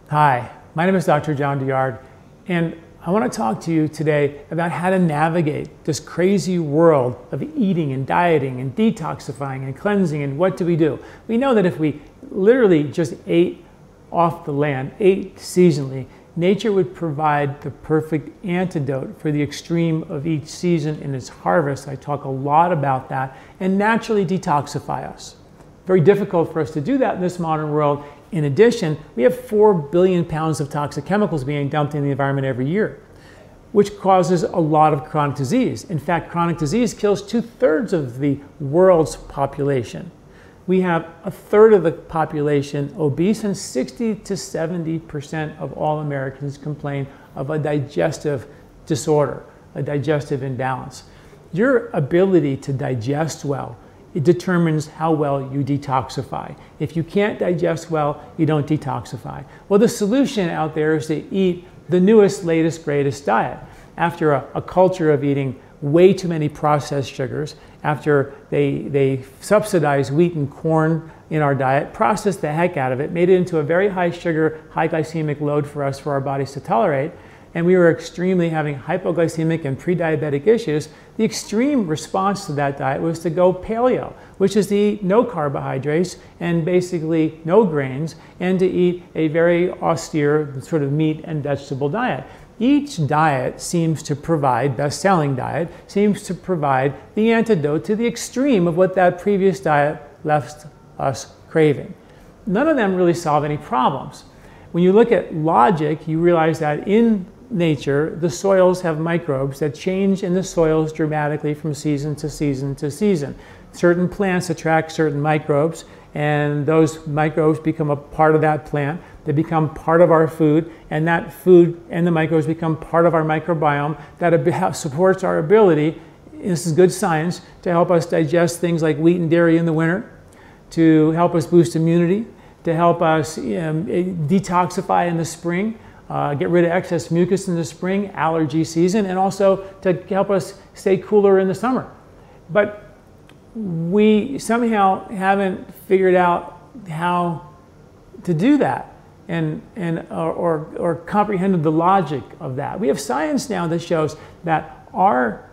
Hi, my name is Dr. John Douillard, and I want to talk to you today about how to navigate this crazy world of eating and dieting and detoxifying and cleansing, and what do we do? We know that if we literally just ate off the land, ate seasonally, nature would provide the perfect antidote for the extreme of each season in its harvest. I talk a lot about that, and naturally detoxify us. Very difficult for us to do that in this modern world. In addition, we have 4 billion pounds of toxic chemicals being dumped in the environment every year, which causes a lot of chronic disease. In fact, chronic disease kills 2/3 of the world's population. We have 1/3 of the population obese, and 60 to 70% of all Americans complain of a digestive disorder, a digestive imbalance. Your ability to digest well, it determines how well you detoxify. If you can't digest well, you don't detoxify. Well, the solution out there is to eat the newest, latest, greatest diet. After a culture of eating way too many processed sugars, after they subsidized wheat and corn in our diet, processed the heck out of it, made it into a very high sugar, high glycemic load for us, for our bodies to tolerate, and we were extremely having hypoglycemic and pre-diabetic issues, the extreme response to that diet was to go paleo, which is to eat no carbohydrates and basically no grains, and to eat a very austere sort of meat and vegetable diet. Each diet seems to provide, best-selling diet, seems to provide the antidote to the extreme of what that previous diet left us craving. None of them really solve any problems. When you look at logic, you realize that in nature, the soils have microbes that change in the soils dramatically from season to season to season. Certain plants attract certain microbes, and those microbes become a part of that plant. They become part of our food, and that food and the microbes become part of our microbiome that supports our ability, this is good science, to help us digest things like wheat and dairy in the winter, to help us boost immunity, to help us detoxify in the spring, get rid of excess mucus in the spring, allergy season, and also to help us stay cooler in the summer. But we somehow haven't figured out how to do that or comprehended the logic of that. We have science now that shows that our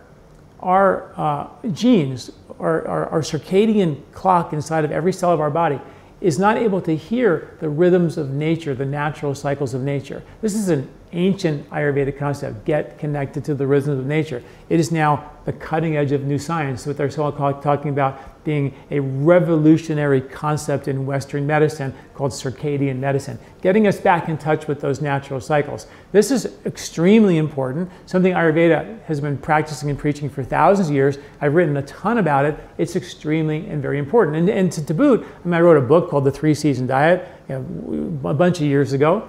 genes, our circadian clock inside of every cell of our body, is not able to hear the rhythms of nature, the natural cycles of nature. This is an ancient Ayurvedic concept, get connected to the rhythms of nature. It is now the cutting edge of new science, what they're talking about being a revolutionary concept in Western medicine called circadian medicine, getting us back in touch with those natural cycles. This is extremely important, something Ayurveda has been practicing and preaching for thousands of years. I've written a ton about it. It's extremely and very important. And to boot, I wrote a book called The 3-Season Diet a bunch of years ago.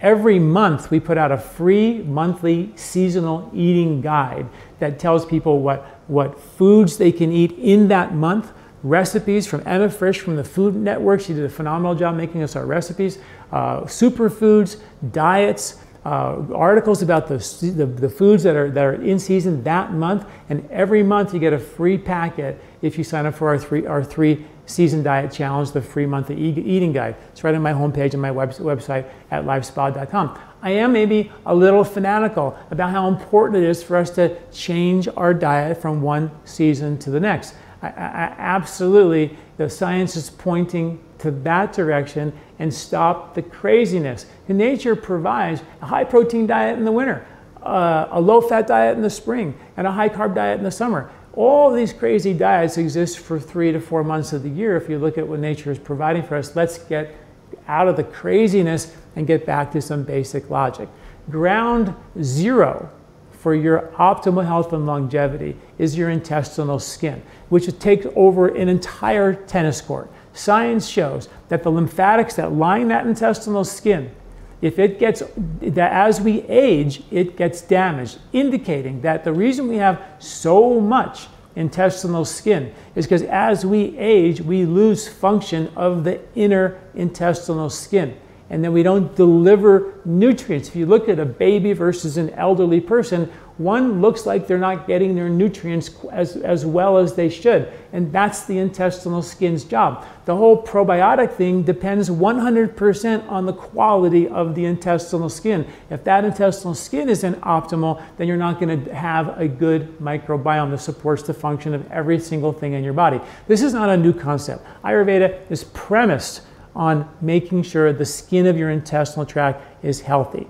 Every month we put out a free monthly seasonal eating guide that tells people what foods they can eat in that month, recipes from Emma Frisch from the Food Network. She did a phenomenal job making us our recipes, superfoods, diets, articles about the foods that are in season that month, and every month you get a free packet if you sign up for our three season diet challenge, the free monthly eating guide. It's right on my homepage and my website at lifespa.com. I am maybe a little fanatical about how important it is for us to change our diet from one season to the next. Absolutely, the science is pointing to that direction, and stop the craziness. Nature provides a high protein diet in the winter, a low fat diet in the spring, and a high carb diet in the summer. All these crazy diets exist for 3 to 4 months of the year. If you look at what nature is providing for us, let's get out of the craziness and get back to some basic logic. Ground zero for your optimal health and longevity is your intestinal skin, which takes over an entire tennis court. Science shows that the lymphatics that line that intestinal skin, as we age, it gets damaged, indicating that the reason we have so much intestinal skin is because as we age, we lose function of the inner intestinal skin, and then we don't deliver nutrients. If you look at a baby versus an elderly person, one looks like they're not getting their nutrients as well as they should. And that's the intestinal skin's job. The whole probiotic thing depends 100% on the quality of the intestinal skin. If that intestinal skin isn't optimal, then you're not going to have a good microbiome that supports the function of every single thing in your body. This is not a new concept. Ayurveda is premised on making sure the skin of your intestinal tract is healthy.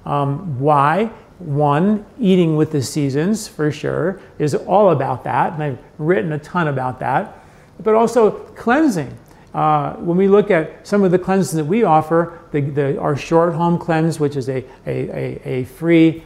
Why? One, eating with the seasons, for sure, is all about that, and I've written a ton about that. But also cleansing. When we look at some of the cleanses that we offer, our short home cleanse, which is a free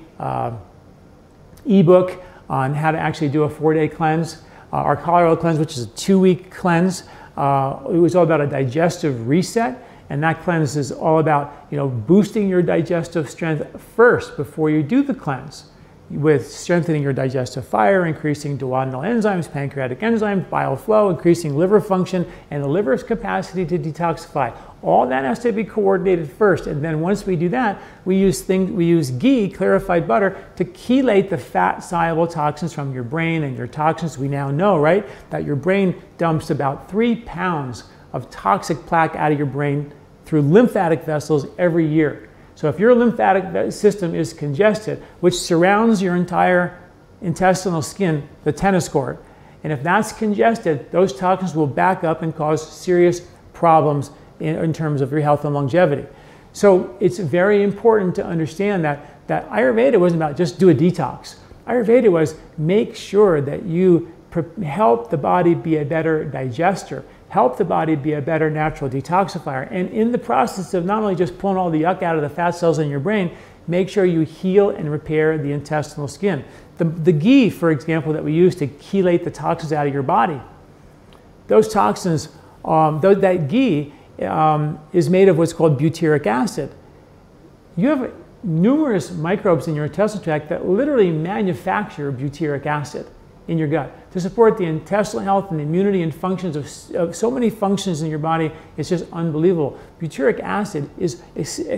ebook on how to actually do a 4-day cleanse, our Colorado cleanse, which is a 2-week cleanse, it was all about a digestive reset. And that cleanse is all about, boosting your digestive strength first before you do the cleanse, with strengthening your digestive fire, increasing duodenal enzymes, pancreatic enzymes, bile flow, increasing liver function, and the liver's capacity to detoxify. All that has to be coordinated first. And then once we do that, we use ghee, clarified butter, to chelate the fat-soluble toxins from your brain and your toxins. We now know, right, that your brain dumps about 3 pounds of toxic plaque out of your brain through lymphatic vessels every year. So if your lymphatic system is congested, which surrounds your entire intestinal skin, the tennis court, and if that's congested, those toxins will back up and cause serious problems in terms of your health and longevity. So it's very important to understand that Ayurveda wasn't about just do a detox. Ayurveda was make sure that you help the body be a better digester, help the body be a better natural detoxifier. And in the process of not only just pulling all the yuck out of the fat cells in your brain, make sure you heal and repair the intestinal skin. The ghee, for example, that we use to chelate the toxins out of your body, those toxins, that ghee is made of what's called butyric acid. You have numerous microbes in your intestinal tract that literally manufacture butyric acid in your gut to support the intestinal health and the immunity and functions of so many functions in your body. It's just unbelievable. Butyric acid is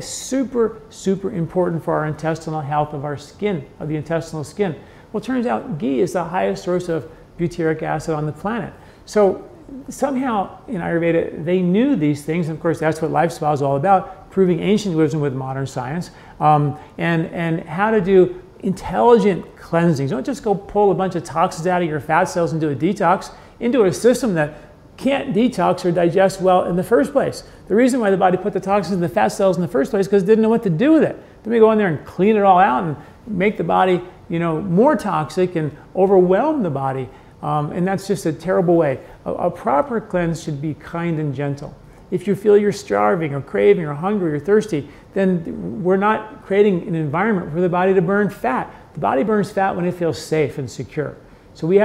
super, super important for our intestinal health of our skin, of the intestinal skin. Well, it turns out ghee is the highest source of butyric acid on the planet. So somehow in Ayurveda, they knew these things. And of course, that's what LifeSpa is all about, proving ancient wisdom with modern science, and how to do intelligent cleansings. Don't just go pull a bunch of toxins out of your fat cells and do a detox into a system that can't detox or digest well in the first place. The reason why the body put the toxins in the fat cells in the first place is because it didn't know what to do with it. Then we go in there and clean it all out and make the body, more toxic and overwhelm the body. And that's just a terrible way. A proper cleanse should be kind and gentle. If you feel you're starving or craving or hungry or thirsty, then we're not creating an environment for the body to burn fat. The body burns fat when it feels safe and secure. So we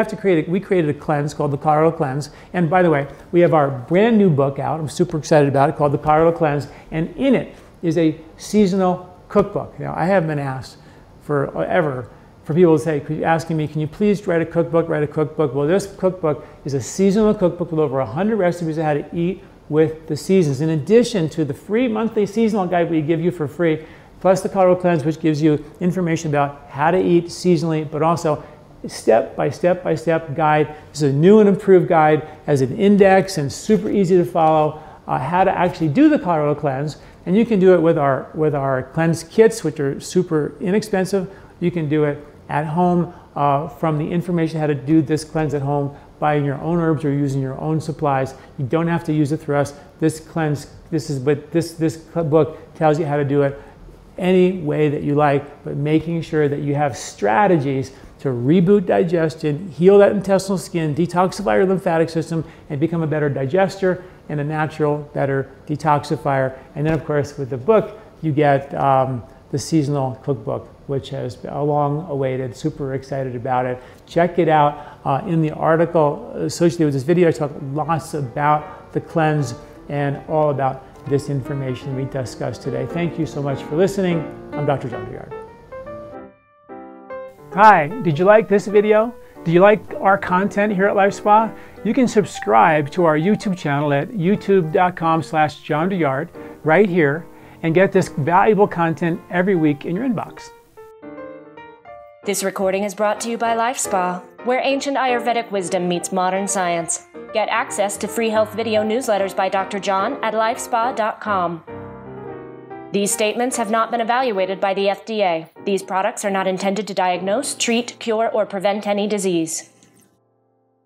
created a cleanse called the Colorado Cleanse. And by the way, we have our brand new book out. I'm super excited about it, called the Colorado Cleanse. And in it is a seasonal cookbook. Now, I have been asked forever for people to say, asking me, can you please write a cookbook, Well, this cookbook is a seasonal cookbook with over 100 recipes of how to eat with the seasons, in addition to the free monthly seasonal guide we give you for free, plus the Colorado Cleanse, which gives you information about how to eat seasonally, but also step-by-step guide. This is a new and improved guide, has an index and super easy to follow, how to actually do the Colorado Cleanse. And you can do it with our cleanse kits, which are super inexpensive. You can do it at home from the information how to do this cleanse at home, buying your own herbs or using your own supplies. You don't have to use it through us. This book tells you how to do it any way that you like, but making sure that you have strategies to reboot digestion, heal that intestinal skin, detoxify your lymphatic system, and become a better digester and a natural, better detoxifier. And then, of course, with the book, you get the seasonal cookbook, which has been long awaited, super excited about it. Check it out. In the article associated with this video, I talk lots about the cleanse and all about this information we discussed today. Thank you so much for listening. I'm Dr. John Douillard. Hi, did you like this video? Do you like our content here at LifeSpa? You can subscribe to our YouTube channel at youtube.com/John Douillard right here and get this valuable content every week in your inbox. This recording is brought to you by LifeSpa, where ancient Ayurvedic wisdom meets modern science. Get access to free health video newsletters by Dr. John at lifespa.com. These statements have not been evaluated by the FDA. These products are not intended to diagnose, treat, cure, or prevent any disease.